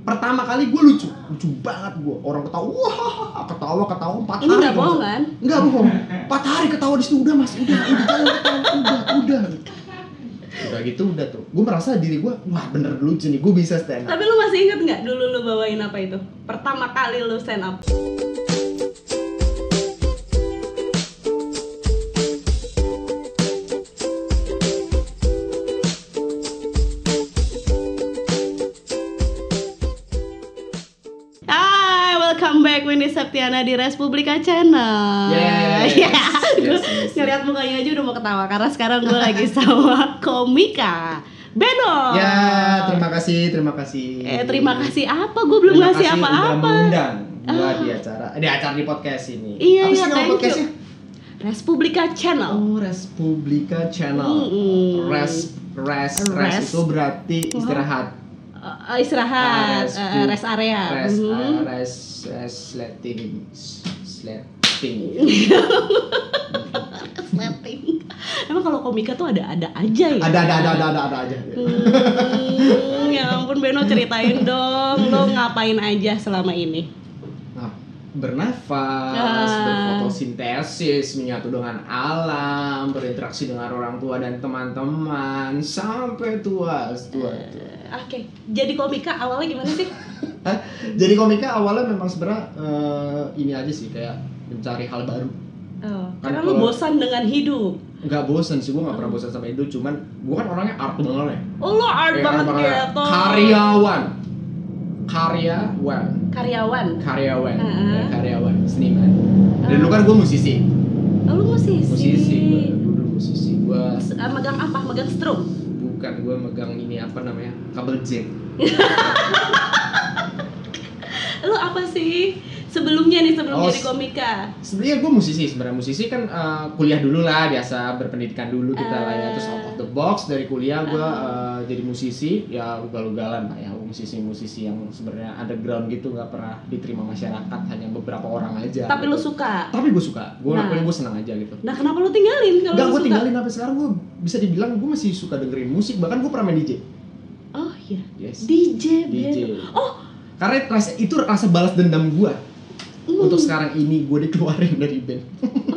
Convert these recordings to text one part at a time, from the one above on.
Pertama kali gue lucu banget gue. Orang ketawa, wah, ketawa 4 hari. Ini nggak bohong kan? Nggak bohong. 4 hari ketawa di situ, udah mas, udah jangan ketawa, udah. Udah gitu udah tuh. Gue merasa diri gue, wah bener lucu nih, gue bisa stand up. Tapi lu masih inget nggak dulu lu bawain apa itu? Pertama kali lu stand up. Welcome back Windy Septiana di Respublika Channel. Yes. Ngeliat mukanya aja udah mau ketawa karena sekarang gue lagi sama komika Beno. Ya, terima kasih. Terima kasih apa? Gue belum ngasih apa-apa. Terima kasih udah mengundang gua di acara di podcast ini. Iya, apa sih nama thank podcastnya? you. Respublika Channel. Oh, Respublika Channel. Rest itu berarti istirahat. Istirahat, rest area. Sleeping. Emang kalau komika tuh ada aja ya? Ada aja. Ya ampun Beno, ceritain dong, lo ngapain aja selama ini? Bernafas, berfotosintesis, menyatu dengan alam, berinteraksi dengan orang tua dan teman-teman sampai tua. Oke, jadi komika awalnya gimana sih? Jadi komika awalnya memang sebenarnya ini aja sih, kayak mencari hal baru. Karena lu bosan dengan hidup. Enggak bosan sih, gue gak pernah bosan sama hidup, cuman gue kan orangnya art banget ya. Oh, lo art banget gitu. Karyawan, seniman. Dan dulu kan gue musisi. Oh, lu musisi. Gue musisi. Gue megang apa? Megang strum? Bukan, gue megang ini apa namanya? Kabel jack. Lu apa sih? Sebelum jadi komika. Sebenarnya gue musisi kan kuliah dulu lah, biasa berpendidikan dulu kita lah ya. Terus out of the box dari kuliah gue jadi musisi ya, ugal-ugalan lah ya, musisi yang sebenarnya underground gitu, nggak pernah diterima masyarakat, hanya beberapa orang aja. Tapi gitu. Lu suka? Tapi gue suka, gue ngakuin gue senang aja gitu. Nah kenapa lu tinggalin kalau lu suka? Gue tinggalin sampai sekarang, gue bisa dibilang gue masih suka dengerin musik, bahkan gue pernah main DJ. Oh iya. Yes. DJ. Oh. Karena itu rasa balas dendam gue. Untuk sekarang ini gue dikeluarin dari band.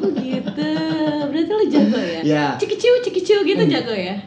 Oh gitu. Berarti lo jago ya? Ya. Cikiciu gitu jago ya?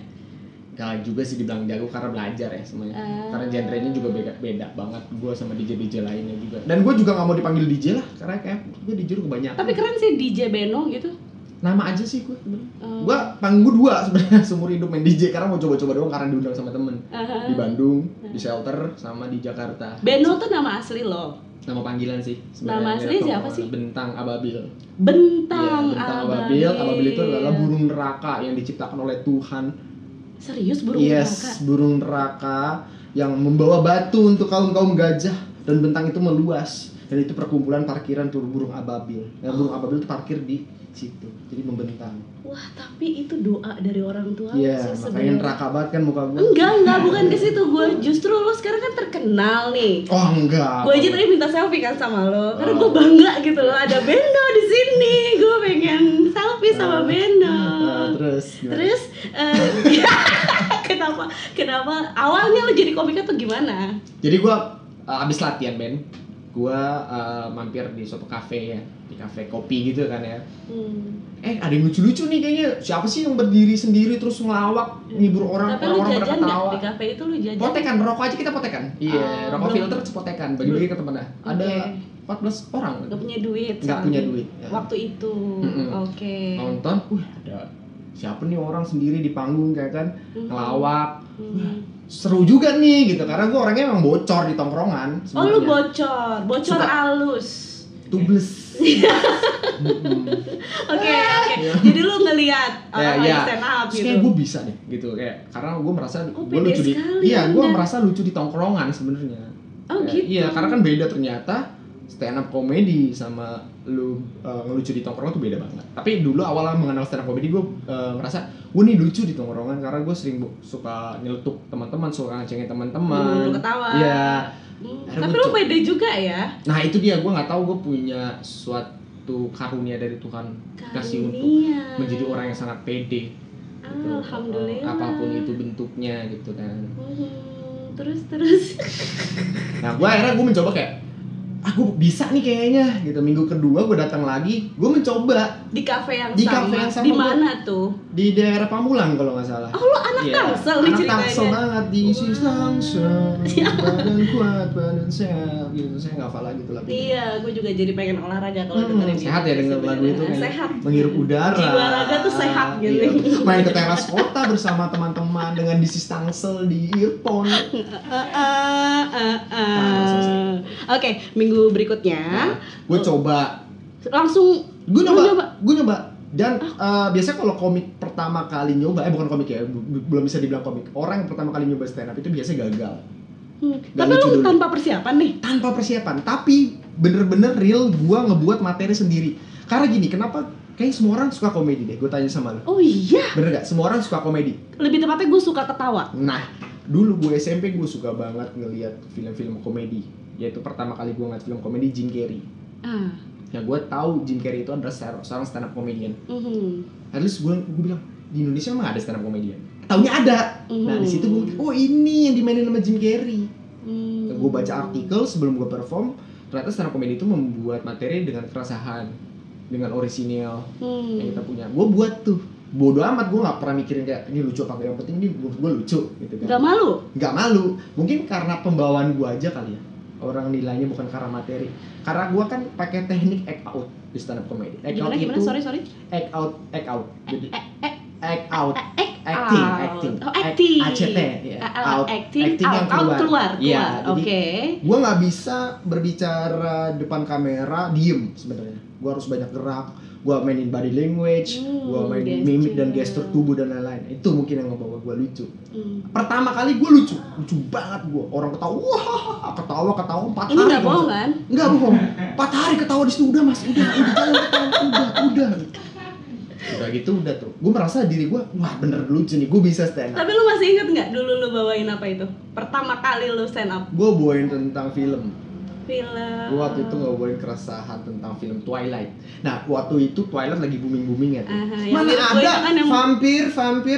Gak juga sih dibilang jago, karena belajar ya semuanya. Karena genre-nya juga beda banget gue sama DJ lainnya juga. Dan gue juga gak mau dipanggil DJ lah, karena kayak gue DJ kebanyakan. Tapi keren sih DJ Beno gitu. Nama aja sih gue sebenernya. Gue panggung gue 2 sebenarnya seumur hidup main DJ, karena mau coba-coba doang karena diundang sama temen. Di Bandung, di Shelter, sama di Jakarta. Beno tuh nama asli lo? Nama panggilan sih sebenarnya. Nama asli siapa sih? Bentang Ababil. Bentang Ababil. Ababil itu adalah burung neraka yang diciptakan oleh Tuhan. Serius burung neraka? Yes, burung neraka yang membawa batu untuk kaum gajah, dan bentang itu meluas. Dan itu perkumpulan parkiran burung Ababil. Burung Ababil itu parkir di situ, jadi membentang. Wah, tapi itu doa dari orang tua sih sebenarnya. Iya, makanya neraka banget kan muka gue. Enggak, bukan ke situ. Gue justru lo sekarang kan terkenal nih. Oh, enggak. Gue aja tadi minta selfie kan sama lo, karena gue bangga gitu loh, ada Beno di sini. Gue pengen selfie sama Beno. Terus kenapa awalnya lo jadi komika tuh gimana? Jadi gue abis latihan band, gue mampir di suatu kafe ya, di kafe kopi gitu kan ya. Ada yang lucu-lucu nih kayaknya. Siapa sih yang berdiri sendiri terus ngelawak, ngibur orang, tapi orang pada ketawa. Di kafe itu lu jajan? Potekan, rokok aja kita potekan. Iya, rokok filter sepotekan, bagi-bagi ke temennya. Ada 14 orang. Gak punya duit. Ya. Waktu itu. Oke. Nonton, ada siapa nih orang sendiri di panggung kayak kan, ngelawak. Seru juga nih gitu, karena gue orangnya emang bocor di tongkrongan sebenernya. Oh, lu bocor halus, tubles. Oke. Jadi lu ngelihat orang lagi stand up gitu. Kayak gue bisa deh gitu, kayak karena gue merasa gue lucu di gue merasa lucu di tongkrongan sebenarnya. Oh gitu. Iya, karena kan beda ternyata stand up comedy sama lu ngelucu di tongkrongan tuh beda banget. Tapi dulu awalnya mengenal stand up comedy gue ngerasa gue nih lucu di tongkrongan, karena gue sering suka nyeletuk teman-teman, suka ngecengin teman-teman. Lu ketawa. Iya. Tapi lu pede juga ya? Nah itu dia, gue nggak tahu gue punya suatu karunia dari Tuhan kasih untuk menjadi orang yang sangat pede. Gitu. Alhamdulillah. Apapun itu bentuknya gitu kan. Terus Nah gue akhirnya mencoba kayak aku bisa nih kayaknya gitu. Minggu kedua gue datang lagi, gue mencoba di kafe yang sama. Di mana tuh? Di daerah Pamulang kalau nggak salah. Oh lu anak Tangsel nih ceritanya. Anak Tangsel banget di Tangsel. Badan kuat, badan sehat gitu. Saya nggak hafal lagi tuh lagu. Iya, gue juga jadi pengen olahraga kalau dengerin itu. Sehat ya denger lagu itu kan. Sehat. Menghirup udara. Jiwa raga tuh sehat gitu. Iya. Main ke teras kota bersama teman-teman dengan di Tangsel di earphone. Oke, minggu berikutnya gue coba langsung gue nyoba dan biasanya kalau komik pertama kali nyoba bukan komik ya, belum bisa dibilang komik, orang yang pertama kali nyoba stand up itu biasanya gagal. Tapi lu tanpa persiapan nih? Tanpa persiapan, tapi bener-bener real gue ngebuat materi sendiri. Karena gini, kenapa kayaknya semua orang suka komedi deh, gue tanya sama lu. Oh iya? Bener gak? Semua orang suka komedi. Lebih tepatnya gue suka ketawa. Nah, dulu gue SMP gue suka banget ngeliat film-film komedi. Yaitu pertama kali gue ngeliat film komedi Jim Carrey. Ya gue tahu Jim Carrey itu adalah seorang stand up comedian. At least gue bilang di Indonesia emang ada stand up comedian. Taunya ada. Nah di situ gue, oh ini yang dimainin sama Jim Carrey. Gue baca artikel sebelum gue perform, ternyata stand up comedy itu membuat materi dengan keresahan, dengan orisinil yang kita punya. Gue buat tuh. Bodoh amat, gue gak pernah mikirin kayak ini lucu apa, yang penting ini gue lucu gitu kan. Gak malu? Gak malu, mungkin karena pembawaan gue aja kali ya. Orang nilainya bukan karena materi. Karena gue kan pakai teknik act out di stand up comedy. Gimana? Sorry. Act out. Jadi act out. Acting. ACT ya. Acting yang keluar. Iya, Oke. Gue nggak bisa berbicara depan kamera diem sebenarnya. Gue harus banyak gerak. Gue mainin body language, gue mainin mimik dan gestur tubuh dan lain-lain. Itu mungkin yang ngebawa gue lucu. Pertama kali gue lucu banget gue. Orang ketawa, wah, ketawa 4 hari. Ini nggak bohong kan? Nggak bohong. 4 hari ketawa di situ udah mas, udah udah. Udah gitu udah tuh. Gue merasa diri gue, wah bener lucu nih, gue bisa stand up. Tapi lu masih inget nggak dulu lu bawain apa itu? Pertama kali lu stand up? Gue bawain tentang film. Gue waktu itu ngebawain keresahan tentang film Twilight. Nah waktu itu Twilight lagi booming-boomingnya tuh. Mana ada kan vampir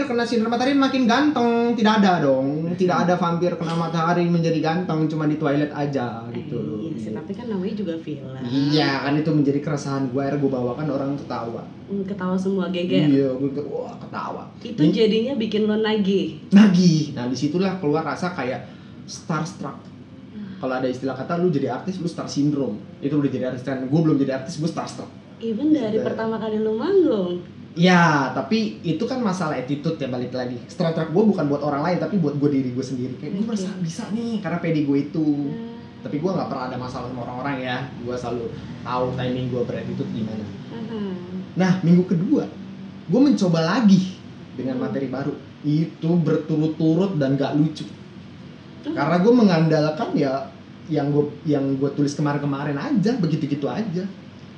kena sinar matahari makin ganteng. Tidak ada dong. Tidak ada vampir kena matahari menjadi ganteng, cuma di Twilight aja gitu. Iya sih, tapi kan namanya juga film. Iya kan, itu menjadi keresahan gue. Akhirnya gue bawakan, orang ketawa. Ketawa semua geger. Iya, gue wah ketawa. Itu jadinya bikin lo nagih. Nah disitulah keluar rasa kayak starstruck. Kalau ada istilah kata lu jadi artis, lu star syndrome. Itu udah jadi artis kan. Gue belum jadi artis, gue starstruck. Even dari pertama kali lu manggung. Ya, tapi itu kan masalah attitude ya, balik lagi. Starstruck gue bukan buat orang lain, tapi buat gue diri gue sendiri. Kayak gue merasa bisa nih, karena pede gue itu. Tapi gue nggak pernah ada masalah sama orang-orang ya. Gue selalu tahu timing gue berattitude gimana. Nah, minggu kedua, gue mencoba lagi dengan materi baru. Itu berturut-turut dan gak lucu. Karena gue mengandalkan ya yang gue tulis kemarin aja, begitu aja.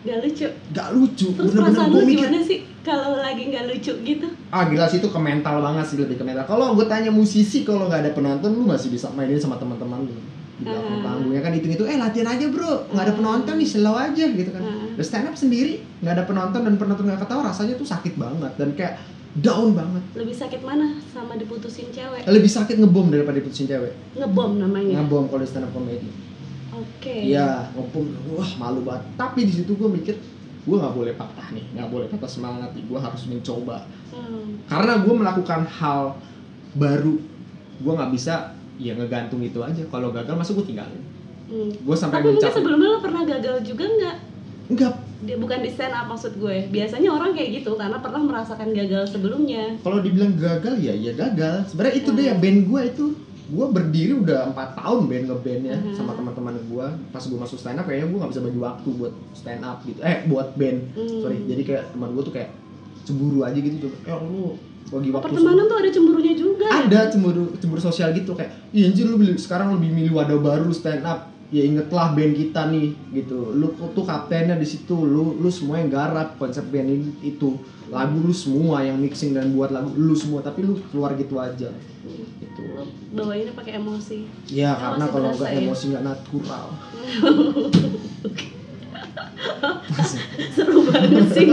Gak lucu. Terus perasaan lu gimana sih kalau lagi gak lucu gitu? Gila sih, itu ke mental banget sih, lebih ke mental. Kalau gue tanya musisi, kalau gak ada penonton lu masih bisa mainin sama teman-teman lu di belakang panggungnya kan, itu latihan aja bro, nggak ada penonton nih, slow aja gitu kan. Terus stand up sendiri nggak ada penonton dan penonton nggak ketawa, rasanya tuh sakit banget dan kayak down banget. Lebih sakit mana sama diputusin cewek? Lebih sakit ngebom daripada diputusin cewek. Ngebom namanya? Ngebom kalau di stand up comedy. Oke. Iya, ngebom, wah malu banget. Tapi di situ gue mikir, gue nggak boleh patah nih, nggak boleh patah semangat nih, gue harus mencoba. Karena gue melakukan hal baru, gue nggak bisa ya ngegantung itu aja. Kalau gagal masa gue tinggalin. Gue sampai tapi mungkin sebelumnya lo pernah gagal juga nggak? Enggak. Bukan di stand up maksud gue. Biasanya orang kayak gitu karena pernah merasakan gagal sebelumnya. Kalau dibilang gagal ya gagal. Sebenarnya itu deh ya, band gue itu. Gue berdiri udah 4 tahun ngebandnya sama teman-teman gue. Pas gue masuk stand up kayaknya gue nggak bisa bagi waktu buat stand up gitu. Buat band. Sorry. Jadi kayak teman gue tuh kayak cemburu aja gitu. Lu bagi waktu. Pertemanan tuh ada cemburunya juga. Ada cemburu sosial gitu kayak, iya anjir lu sekarang lebih milih wadah baru stand up. Ya ingetlah band kita nih gitu. Lu tuh kaptennya di situ. Lu semua yang garap konsep band ini itu. Lagu lu semua yang mixing dan buat lagu lu semua, tapi lu keluar gitu aja. Gitu. Lu bawainnya pakai emosi. Ya karena kalau enggak emosi enggak natural. Seru banget sih.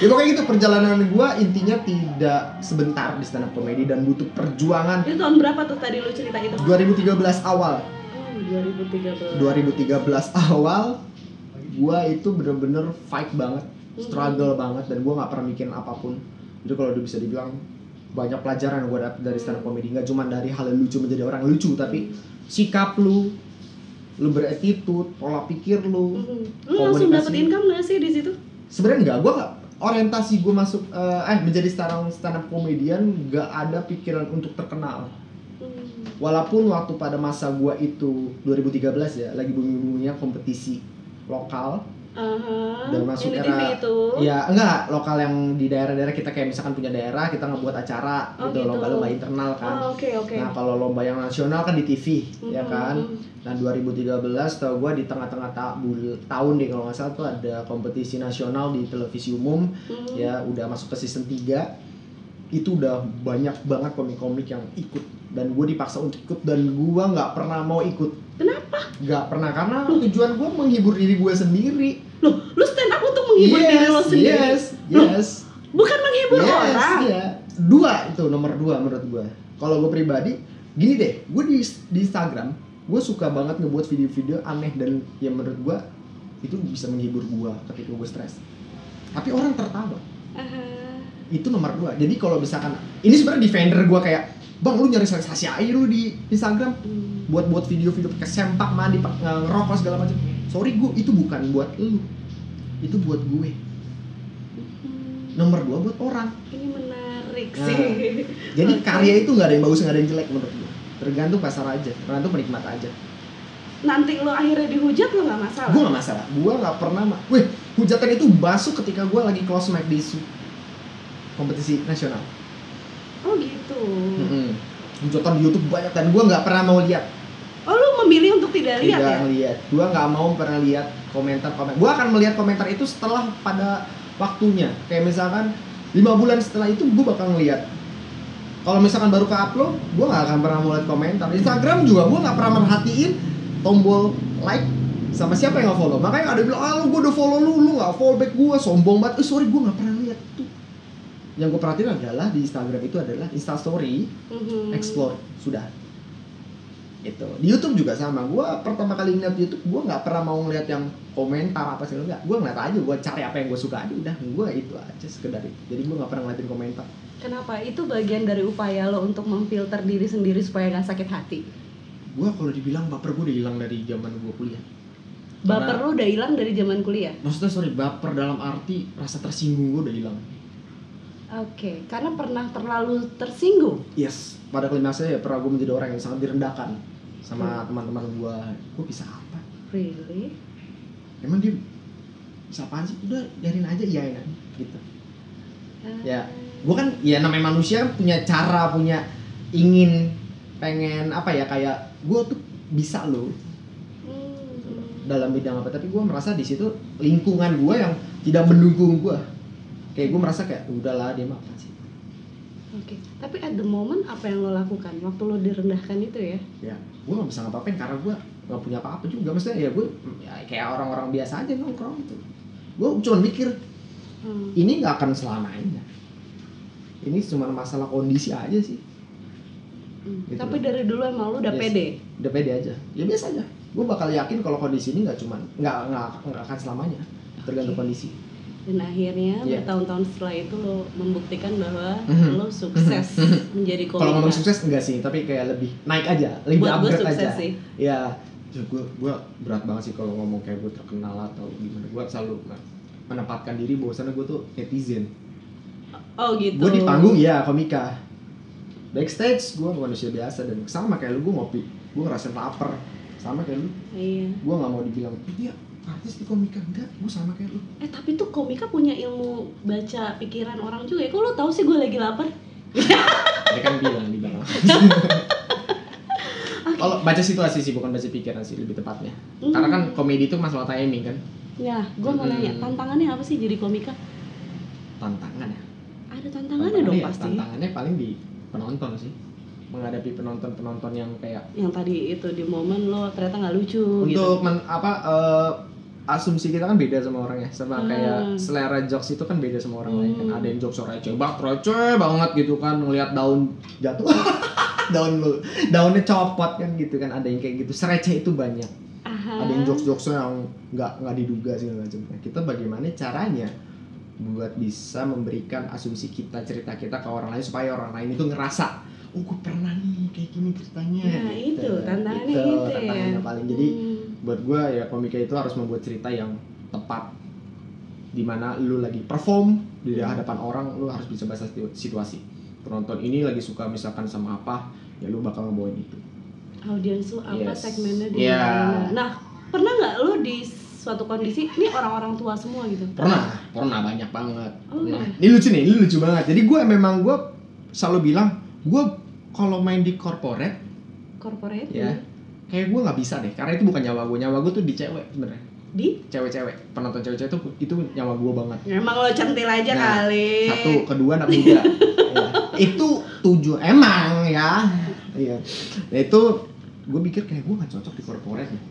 Ya pokoknya gitu perjalanan gue intinya tidak sebentar di stand up comedy dan butuh perjuangan. Itu tahun berapa tuh tadi lu cerita itu? 2013 awal. 2013 awal gue itu bener-bener fight banget, struggle banget, dan gue nggak pernah mikirin apapun. Jadi kalau udah bisa dibilang banyak pelajaran gue dapet dari stand up comedy, nggak cuma dari hal yang lucu menjadi orang lucu, tapi sikap lu berattitude, pola pikir lu langsung dapet income nggak sih di situ? Sebenarnya enggak, gue nggak orientasi gue masuk menjadi stand up comedian, nggak ada pikiran untuk terkenal. Walaupun waktu pada masa gua itu 2013 ya, lagi booming-boomingnya kompetisi lokal. Dan masuk yang era di TV itu. Ya enggak, lokal yang di daerah-daerah kita kayak misalkan punya daerah, kita ngebuat acara gitu, lomba-lomba internal kan. Okay. Nah, kalau lomba yang nasional kan di TV, ya kan. Nah, 2013 tau gua di tengah-tengah tahun deh kalau nggak salah tuh ada kompetisi nasional di televisi umum. Ya, udah masuk ke season 3. Itu udah banyak banget komik-komik yang ikut, dan gue dipaksa untuk ikut, dan gue nggak pernah mau ikut. Kenapa? Nggak pernah, karena tujuan gue menghibur diri gue sendiri. Loh, lu stand up untuk menghibur diri lo sendiri? Yes. Bukan menghibur orang? Iya. Nomor 2 menurut gue. Kalau gue pribadi, gini deh, gue di Instagram, gue suka banget ngebuat video-video aneh, dan yang menurut gue itu bisa menghibur gue ketika gue stres. Tapi orang tertawa. Itu nomor 2. Jadi kalau misalkan ini sebenarnya defender gue kayak, bang lu nyari sensasi aja lu di Instagram, buat video-video pakai sempak, mandi, ngerokok segala macam. Sorry, gue itu bukan buat lu, itu buat gue. Nomor 2 buat orang. Ini menarik sih. Jadi karya itu nggak ada yang bagus, nggak ada yang jelek menurut gue. Tergantung pasar aja, tergantung penikmat aja. Nanti lo akhirnya dihujat lo nggak masalah? Gue nggak masalah. Gue nggak pernah. Hujatan itu masuk ketika gue lagi close mic di kompetisi nasional. Oh gitu. Hujatan di YouTube banyak, dan gue nggak pernah mau lihat. Oh, lu memilih untuk tidak lihat ya? Tidak lihat. Gue nggak mau pernah lihat komentar. Gue akan melihat komentar itu setelah pada waktunya. Kayak misalkan 5 bulan setelah itu gue bakal ngeliat. Kalau misalkan baru ke-upload, gue nggak akan pernah melihat komentar. Instagram juga gue nggak pernah merhatiin tombol like sama siapa yang nge-follow. Makanya ada yang bilang, gue udah follow lu nggak follow back gue, sombong banget. Sorry, gue nggak pernah lihat itu. Yang gue perhatiin adalah di Instagram itu adalah Instastory, explore, sudah. Gitu. Di YouTube juga sama. Gue pertama kali ngeliat YouTube, gue nggak pernah mau ngeliat yang komentar apa sih, enggak. Gue ngeliat aja, gue cari apa yang gue suka aja, udah. Gue itu aja sekedar itu. Jadi gue nggak pernah ngeliatin komentar. Kenapa? Itu bagian dari upaya lo untuk memfilter diri sendiri supaya nggak sakit hati. Gue kalau dibilang baper, gue udah hilang dari zaman gue kuliah. Baper lo udah hilang dari zaman kuliah? Maksudnya baper dalam arti rasa tersinggung gue udah hilang. Oke, karena pernah terlalu tersinggung? Yes, pada klimaksnya ya pernah gue menjadi orang yang sangat direndahkan sama teman-teman gue. Gue bisa apa? Really? Emang dia bisa apaan sih? Udah biarin aja, iyain aja gitu. Ya, gue kan ya namanya manusia punya cara, punya ingin, pengen apa ya, kayak gue tuh bisa loh dalam bidang apa, tapi gue merasa di situ lingkungan gue yang tidak mendukung gue. Kayak gue merasa kayak udahlah, dia mah apa sih. Oke, tapi at the moment apa yang lo lakukan waktu lo direndahkan itu ya? Ya, gue gak bisa ngapa-ngapain karena gue gak punya apa-apa juga. Maksudnya ya gue ya kayak orang-orang biasa aja nongkrong gitu. Gue cuma mikir ini gak akan selamanya. Ini cuma masalah kondisi aja sih. Gitu. Tapi dari dulu emang lo udah pede? Udah pede aja, ya biasa aja. Gue bakal yakin kalau kondisi ini gak akan selamanya, tergantung kondisi. Dan akhirnya bertahun-tahun setelah itu lo membuktikan bahwa lo sukses menjadi komika. Kalau ngomong sukses enggak sih, tapi kayak lebih naik aja, lebih buat upgrade gue sukses aja. Sih. Ya, gue berat banget sih kalau ngomong kayak gue terkenal atau gimana. Gue selalu menempatkan diri bahwasannya gue tuh netizen. Oh gitu. Gue di panggung ya komika, backstage gue manusia biasa, dan sama kayak lu, gue ngopi, gue ngerasain lapar, sama kayak lu. Iya. Gue nggak mau dibilang dia artis di komika, enggak, gue sama kayak lu. Tapi tuh komika punya ilmu baca pikiran orang juga ya. Kok lo tahu sih gue lagi lapar? Dia kan bilang di bawah. Kalau baca situasi sih, bukan baca pikiran sih lebih tepatnya. Karena kan komedi itu masalah timing kan. Ya, gue mau nanya, tantangannya apa sih jadi komika? Tantangan ya? Ada tantangannya dong ya, pasti. Tantangannya paling di penonton sih. Menghadapi penonton yang kayak yang tadi itu di momen lo ternyata nggak lucu untuk gitu. asumsi kita kan beda sama orangnya, sama kayak selera jokes itu kan beda sama orang lain kan. Ada yang jokes receh banget gitu kan, ngelihat daun jatuh daunnya copot kan gitu kan, ada yang kayak gitu, sereceh itu banyak. Ada yang jokes-jokesnya yang nggak diduga segala macam. Kita bagaimana caranya buat bisa memberikan asumsi kita, cerita kita ke orang lain supaya orang lain itu ngerasa, oh gue pernah nih kayak gini ceritanya. Nah gitu. itu tantangannya ya. Paling. Jadi buat gue ya komika itu harus membuat cerita yang tepat, dimana lu lagi perform di hadapan orang, lu harus bisa bahasa situasi. Penonton ini lagi suka misalkan sama apa, ya lu bakal ngebawain itu. Audiens lu apa, segmennya di mana. Nah, pernah nggak lu di suatu kondisi ini orang-orang tua semua gitu? Pernah banyak banget. Ini lucu banget. Jadi gue selalu bilang, gue kalau main di corporate ya, kayak gue nggak bisa deh, karena itu bukan nyawa gue tuh di cewek sebenarnya. Di cewek-cewek, penonton cewek-cewek itu nyawa gue banget. Emang lo centil aja kali. Satu, kedua anak muda. Ya. Itu emang ya. Iya. Nah itu gue pikir kayak gue nggak cocok di corporate nih.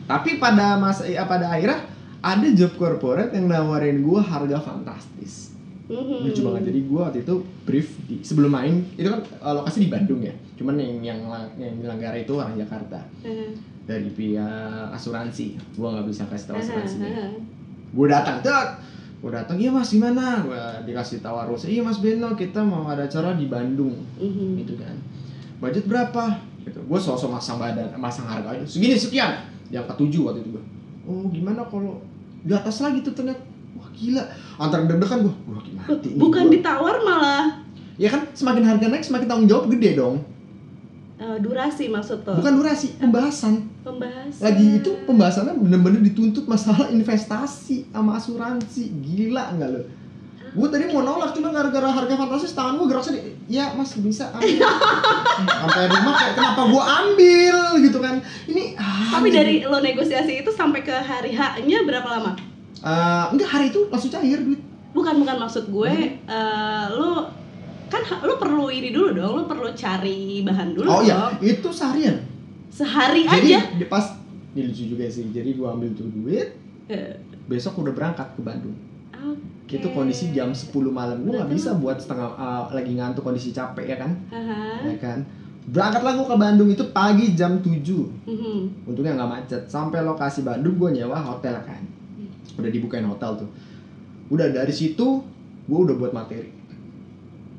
Tapi pada akhirnya ada job corporate yang nawarin gue harga fantastis. Lucu banget. Jadi gue waktu itu brief sebelum main, itu kan lokasi di Bandung ya. Cuman yang Langgara itu orang Jakarta. Dari pihak asuransi. Gue nggak bisa kasih tahu asuransinya. Gue datang, iya mas gimana? Gue dikasih tahu arus, iya mas Beno, kita mau ada acara di Bandung, gitu kan. Budget berapa? Gitu. Gue sosok masang harga aja. Segini sekian. Yang ke-7 waktu itu gue. Oh gimana kalau di atas lagi tuh ternyata? Wah gila. Antara deg-degan gue. Wah gimana? Bukan ditawar malah. Ya kan semakin harga naik semakin tanggung jawab gede dong. Durasi maksud tuh? Bukan durasi, pembahasan. Lagi itu pembahasannya bener-bener dituntut masalah investasi sama asuransi. Gila nggak lo? Gue tadi mau nolak cuma gara-gara harga fantastis tangan gue gerak sedikit. Ya mas bisa ambil. Sampai rumah kayak kenapa gue ambil gitu kan? Ini. Tapi dari lo negosiasi itu sampai ke hari H-nya berapa lama? Enggak, hari itu langsung cair duit. Bukan maksud gue. Lo perlu ini dulu dong, lo perlu cari bahan dulu. Oh iya, itu seharian. Sehari jadi, aja. Jadi pas, ini lucu juga sih. Jadi gue ambil tuh duit, besok udah berangkat ke Bandung. Okay. Itu kondisi jam 10 malam. Gue nggak bisa buat lagi ngantuk, kondisi capek ya kan? Ya kan. Berangkatlah gue ke Bandung itu pagi jam 7. Untungnya nggak macet. Sampai lokasi Bandung gue nyewa hotel kan. Udah dibukain hotel tuh. Udah dari situ gue udah buat materi.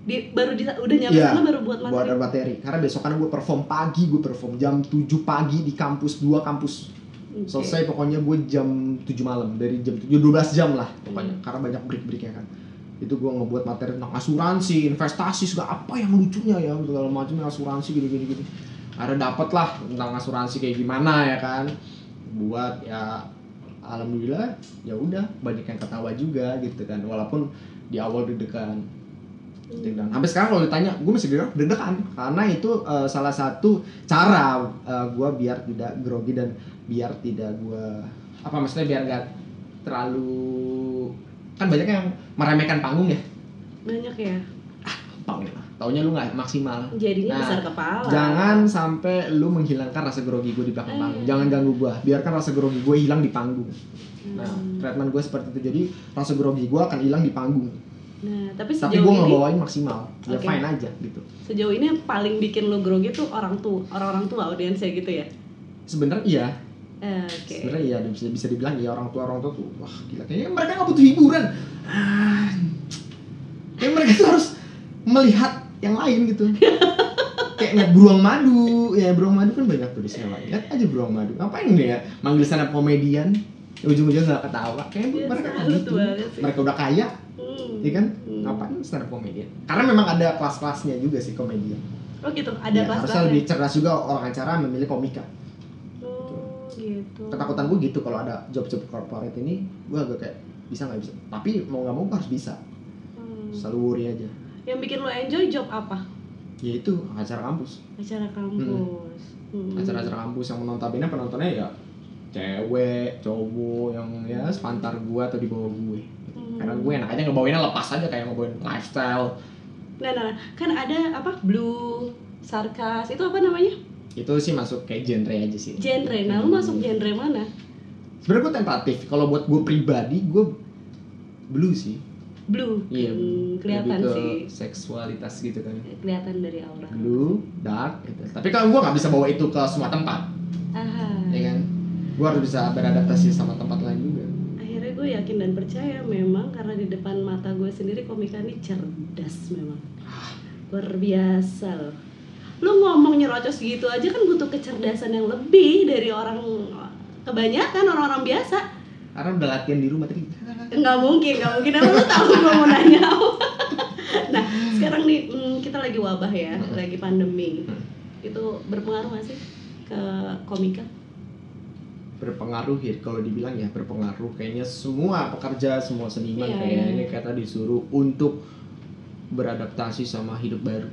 Udah nyampe sana baru buat materi. Karena besokan gue perform pagi, jam 7 pagi di kampus, 2 kampus. Selesai pokoknya gue jam 7 malam, dari jam 7, 12 jam lah pokoknya. Karena banyak break-breaknya kan. Itu gue ngebuat materi tentang asuransi, investasi, segala apa yang lucunya ya, segala macamnya asuransi gini. Akhirnya dapet lah tentang asuransi kayak gimana ya kan. Buat ya alhamdulillah ya udah banyak yang ketawa juga gitu kan. Walaupun di awal deg-degan. Dan sampai sekarang kalau ditanya, gue masih deg-degan karena itu salah satu cara gue biar tidak grogi dan biar tidak biar gak terlalu, kan banyak yang meremehkan panggung ya. Banyak ya. Panggung lah. Taunya lu nggak maksimal. Jadinya besar kepala. Jangan sampai lu menghilangkan rasa grogi gue di belakang panggung. Jangan ganggu gue. Biarkan rasa grogi gue hilang di panggung. Nah, treatment gue seperti itu. Jadi rasa grogi gue akan hilang di panggung. Nah, tapi gue ngebawain maksimal, ya fine aja gitu. Sejauh ini yang paling bikin lo grogi tuh orang-orang tua audiensnya gitu ya? Sebenarnya iya. Sebenarnya iya, bisa dibilang ya orang tua tuh, wah gila, kayaknya mereka nggak butuh hiburan. Kayak mereka tuh harus melihat yang lain gitu. Kayak ngeliat beruang madu kan banyak tuh di sewa. Lihat aja beruang madu, ngapain nih ya manggil stand up komedian, ujung-ujungnya nggak ketawa. Kayak mereka gitu, mereka udah kaya. Iya kan? Ngapain stand up comedian? Karena memang ada kelas-kelasnya juga sih komedian. Oh gitu, ada kelas-kelasnya. Harusnya lebih cerdas juga orang acara memilih komika. Gitu. Ketakutan gue gitu kalau ada job-job corporate ini, gue agak kayak bisa nggak bisa. Tapi mau nggak mau gue harus bisa. Selalu worry aja. Yang bikin lo enjoy job apa? Ya itu acara kampus. Acara kampus. Acara-acara kampus yang penontonnya ya cewek, cowok yang ya sepantar gue atau di bawah gue. Karena gue enak aja ngebawainnya lepas aja kayak ngebawain lifestyle. Nah, kan ada blue, sarkas, itu apa namanya? Itu sih masuk kayak genre aja sih. Genre, nah lu masuk genre mana? Sebenarnya gue tentatif. Kalau buat gue pribadi, gue blue sih. Blue. Iya. Kelihatan lebih ke sih. seksualitas gitu kan. Kelihatan dari aura. Blue, dark gitu. Tapi kalau gue nggak bisa bawa itu ke semua tempat. Aha. Ya kan? Gue harus bisa beradaptasi sama tempat lain juga. Akhirnya gue yakin dan percaya memang karena di depan mata gue sendiri Komika ini cerdas memang. Luar biasa loh. Lu ngomong nyerocos gitu aja kan butuh kecerdasan yang lebih dari orang kebanyakan orang-orang biasa. Karena udah latihan di rumah tadi. Nggak mungkin. Emang lu tahu gue mau nanya apa? Nah, sekarang nih kita lagi wabah ya, lagi pandemi. Itu berpengaruh nggak sih ke Komika? Berpengaruh ya, kalau dibilang ya berpengaruh. Kayaknya semua pekerja, semua seniman kayaknya kayak tadi disuruh untuk beradaptasi sama hidup baru.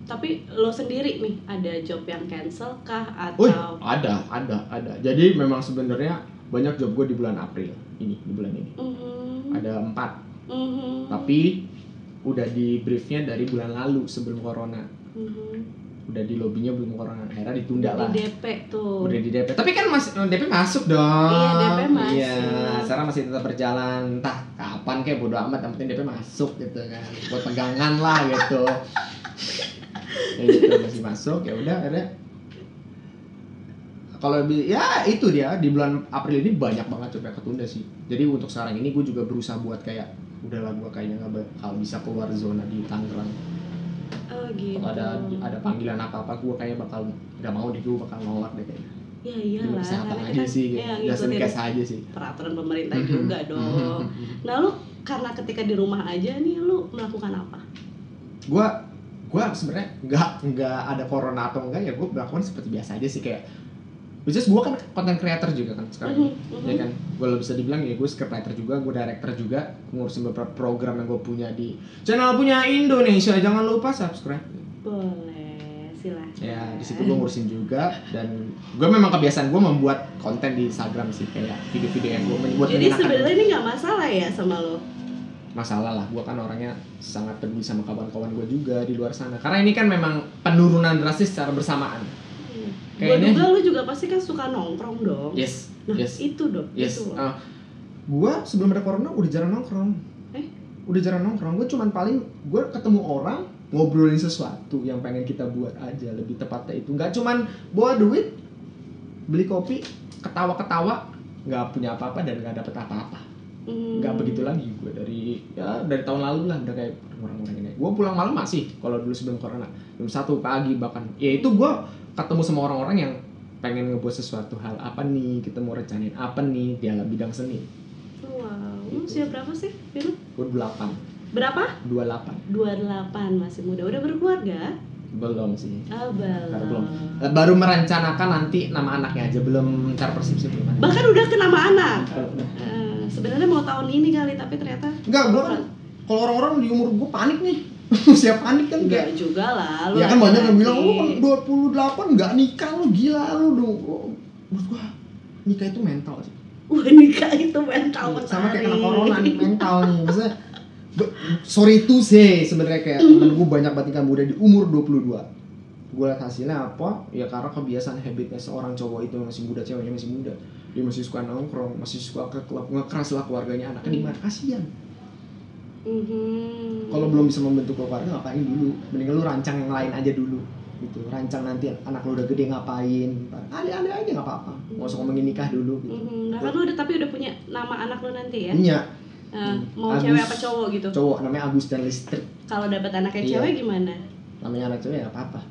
Tapi lo sendiri nih ada job yang cancel kah atau? Ada. Jadi memang sebenarnya banyak job gue di bulan April ini, di bulan ini. Ada 4. Tapi udah di briefnya dari bulan lalu sebelum corona. Udah di lobbynya belum corona, akhirnya ditunda lah. Di DP tuh. Udah di DP. Tapi kan DP masuk dong. Iya, DP masuk. Iya, sekarang masih tetap berjalan. Entah kapan kayak bodo amat, yang penting DP masuk gitu kan. Buat pegangan lah gitu. Ya gitu masih masuk, ya udah akhirnya. Kalau ya itu dia di bulan April ini banyak banget coba ketunda sih. Jadi untuk sekarang ini gue juga berusaha buat kayak udahlah gue kayaknya nggak bakal bisa keluar zona di Tangerang. Oh gitu. Kalau ada panggilan apa gue kayak bakal nggak mau deh, gue bakal nolak deh kayaknya. Ya iyalah. Kesehatan aja sih, just in case aja sih. Peraturan pemerintah juga dong. Nah lu karena ketika di rumah aja nih lu melakukan apa? Gue sebenarnya nggak ada corona atau enggak ya gue melakukan seperti biasa aja sih kayak. Which gue kan content creator juga kan sekarang ya kan, gue bisa dibilang ya gue script writer juga, gue director juga, ngurusin beberapa program yang gue punya di channel punya Indonesia, jangan lupa subscribe. Boleh, silahkan. Ya di situ gue ngurusin juga, dan gue memang kebiasaan gue membuat konten di Instagram sih, kayak video-video yang gue membuat. Jadi sebenarnya ini nggak masalah ya sama lo? Masalah lah, gue kan orangnya sangat peduli sama kawan-kawan gue juga di luar sana, karena ini kan memang penurunan drastis secara bersamaan. Gue duga lu juga pasti kan suka nongkrong dong. Yes. Nah, yes. itu dong. Yes. Itu Gue sebelum ada corona udah jarang nongkrong. Udah jarang nongkrong. Gue cuman paling gue ketemu orang ngobrolin sesuatu yang pengen kita buat aja, lebih tepatnya itu. Nggak cuman bawa duit, beli kopi, ketawa-ketawa, nggak punya apa-apa dan nggak dapet apa-apa. Nggak begitu lagi gue dari tahun lalu lah udah kayak orang-orang ini. Gue pulang malam masih kalau dulu sebelum corona jam 1 pagi bahkan. Ya itu gue ketemu sama orang-orang yang pengen ngebuat sesuatu hal apa nih, kita mau rencanain apa nih di dalam bidang seni. Wow, usia berapa sih, Vino? Gue 28. Berapa? 28. 28, masih muda. Udah berkeluarga? Belum sih. Belum. Baru merencanakan nanti nama anaknya aja, belum ntar persepsi belum ada. Bahkan udah ke nama anak. Sebenarnya mau tahun ini kali, tapi ternyata enggak, gue kan kalau orang-orang di umur gue panik nih. Siap panik kan enggak juga lah. Ya kan banyak yang bilang lu 28 enggak nikah, lu gila lu dong. Menurut gua nikah itu mental sih. Nikah itu mental. Sama kayak kena corona nih, mental nih. Maksudnya sorry to say sebenarnya kayak temen gue banyak banget nikah muda di umur 22. Gue lihat hasilnya apa? Ya karena kebiasaan habitnya seorang cowok itu masih muda, ceweknya masih muda. Dia masih suka nongkrong, masih suka ke klub, ngekeras lah keluarganya, anaknya di mana, kasihan. Kalau belum bisa membentuk keluarga ngapain dulu? Mending lu rancang yang lain aja dulu gitu. Rancang nanti anak lu udah gede ngapain. Ada aja enggak apa-apa. Enggak usah ngomongin nikah dulu gitu. Nah, kan lu udah punya nama anak lu nanti ya? Punya. Mau Agus, cewek apa cowok gitu? Cowok, namanya Agus dan Listrik. Kalau dapat anaknya cewek gimana? Namanya anak cewek ya apa-apa.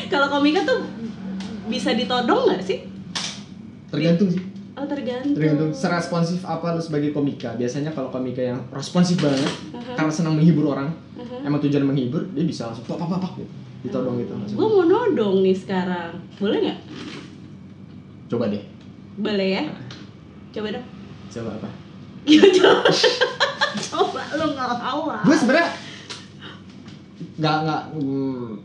Kalau Komika tuh bisa ditodong nggak sih? Tergantung sih. Oh, tergantung. Seresponsif apa lu sebagai komika. Biasanya kalau komika yang responsif banget, karena senang menghibur orang, emang tujuan menghibur, dia bisa langsung pak gitu. Ditodong gitu langsung. Gue mau nodong nih sekarang. Boleh nggak? Coba deh. Boleh ya? Coba dong. Coba apa? Coba lu ngelawan. Gue sebenarnya nggak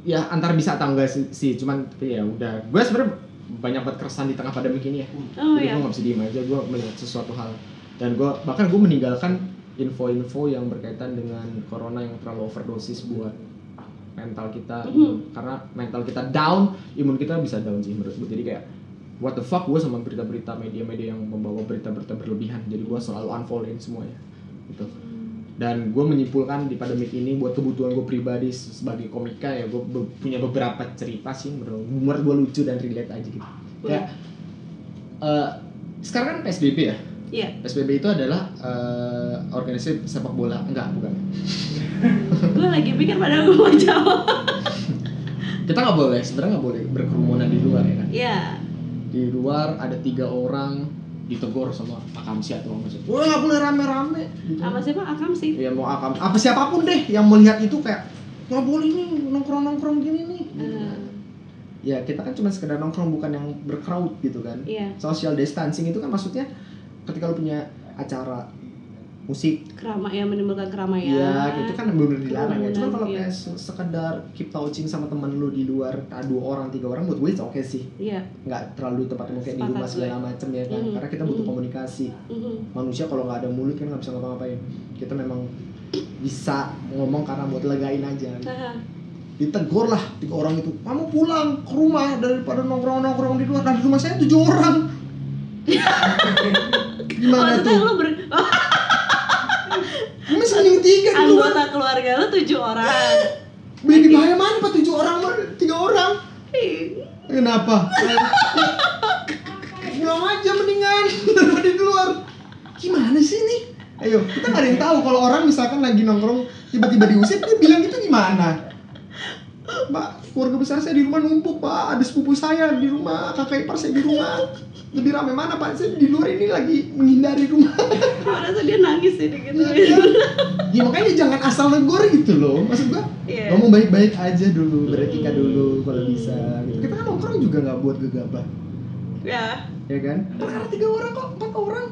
ya antar bisa atau enggak sih, cuman ya udah. Gue sebenarnya banyak banget keresahan di tengah pandemi ini ya. Jadi gue nggak bisa diem aja, gue melihat sesuatu hal, dan gue meninggalkan info-info yang berkaitan dengan corona yang terlalu overdosis buat mental kita, karena mental kita down, imun kita bisa down sih menurut gue. Jadi kayak what the fuck gue sama berita-berita media-media yang membawa berita-berita berlebihan. Jadi gue selalu unfollowin semuanya gitu. Dan gue menyimpulkan di pandemik ini buat kebutuhan gue pribadi sebagai komika ya, gue punya beberapa cerita sih menurut gue lucu dan relate aja gitu. Kayak sekarang kan PSBB ya. Iya. PSBB itu adalah organisasi sepak bola. Bukan. Gue lagi pikir padahal gue mau jawab. Kita sebenarnya nggak boleh berkerumunan di luar ya kan? Iya. Di luar ada 3 orang ditegur sama Akamsi atau apa sih? Wah nggak boleh rame-rame. Gitu. Apa sih Pak Akamsi? Ya mau Akam, apa siapapun deh yang melihat itu kayak nggak boleh nih nongkrong gini nih. Gitu kan. Ya kita kan cuma sekedar nongkrong, bukan yang bercrowd gitu kan. Iya. Social distancing itu kan maksudnya ketika lu punya acara musik Menimbulkan keramaian. iya gitu kan bener dilarang ya. Cuma kalau iya. kayak sekedar keep touching sama temen lu di luar 2 orang 3 orang buat gue itu oke sih. Iya. Nggak terlalu tempat kayak di rumah segala macem ya kan. Karena kita butuh komunikasi. Manusia kalau nggak ada mulut kan nggak bisa ngapa-ngapain. Kita memang bisa ngomong karena buat legain aja. Ditegur lah 3 orang itu, kamu pulang ke rumah daripada nongkrong di luar. Dari rumah saya 7 orang. Gimana tuh? Lu Gue masih mending 3 di luar. anggota keluarga lu 7 orang. Baby bahaya mana pak 7 orang mah 3 orang? Kenapa? Pulang aja mendingan daripada di luar. Gimana sih nih? Ayo, kita nggak ada yang tahu kalau orang misalkan lagi nongkrong tiba-tiba diusir, dia bilang itu gimana? Pak, keluarga besar saya di rumah numpuk pak, ada sepupu saya di rumah, kakak ipar saya di rumah. Lebih rame mana pak? Saya di luar ini lagi menghindari rumah. Rasa dia nangis ini gitu. Ya makanya jangan asal negor gitu loh, maksud gua ngomong baik-baik aja dulu, beretika dulu kalau bisa gitu. Kita kan nongkrong juga nggak buat gegabah. Ya kan? Karena 3 orang kok, 4 orang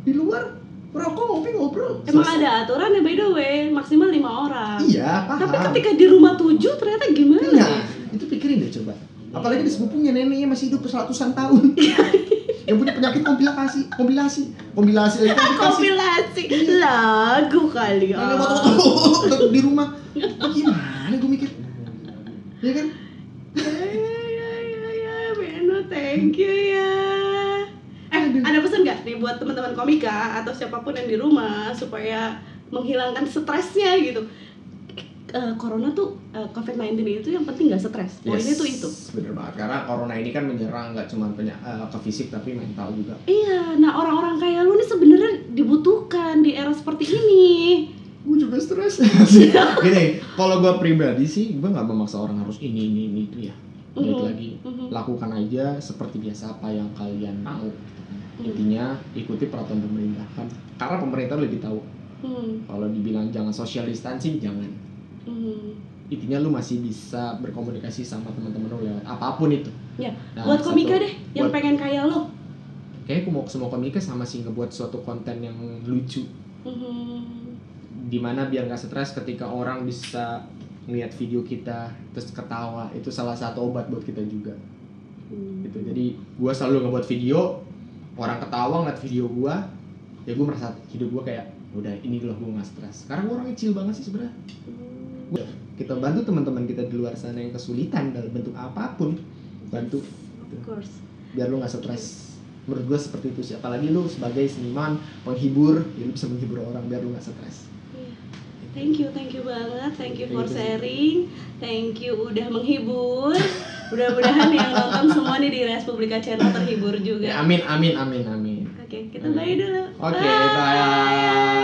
di luar rokok ngopi ngobrol. Emang ada aturan ya by the way, maksimal 5 orang. Iya, paham. Tapi ketika di rumah 7 ternyata gimana? Nah, itu pikirin deh coba. Apalagi di sepupunya neneknya masih hidup ratusan tahun. Yang punya penyakit kompilasi lagi Kompilasi lagu kali ya. Di rumah. Gimana gue mikir? Ya kan? Ya, Beno, thank you ya. Ada pesan nggak nih buat teman-teman komika atau siapapun yang di rumah supaya menghilangkan stresnya gitu? Corona tuh COVID-19 itu yang penting nggak stres. Poinnya tuh itu. Bener banget, karena corona ini kan menyerang nggak cuma ke fisik tapi mental juga. Iya, nah orang-orang kayak lu nih sebenarnya dibutuhkan di era seperti ini. Gue juga stres. Gini, kalau gue pribadi sih, gue nggak memaksa orang harus ini itu ya. Balik lagi, lakukan aja seperti biasa apa yang kalian mau. Intinya ikuti peraturan pemerintah kan, karena pemerintah lebih tahu. Kalau dibilang jangan social distancing, jangan. Intinya lu masih bisa berkomunikasi sama teman-teman lu lewat apapun itu. Ya, nah, buat komika deh yang pengen kayak lo. Kayaknya aku mau semua komika sama sih ngebuat suatu konten yang lucu. Dimana biar nggak stres ketika orang bisa ngeliat video kita terus ketawa, itu salah satu obat buat kita juga. Gitu. Jadi gua selalu ngebuat video, orang ketawa ngeliat video gua, ya gua merasa hidup gua kayak udah ini loh gua nggak stres. Karena gua orangnya chill banget sih sebenarnya. Kita bantu teman-teman kita di luar sana yang kesulitan dalam bentuk apapun, bantu gitu. Biar lu nggak stres. Menurut gue seperti itu sih, apalagi lu sebagai seniman penghibur, ya lu bisa menghibur orang biar lu nggak stres. Thank you banget, thank you for sharing, thank you udah menghibur. Mudah-mudahan yang nonton semua nih di Respublika Channel terhibur juga. Ya, amin. Oke, kita bye dulu. Oke, bye.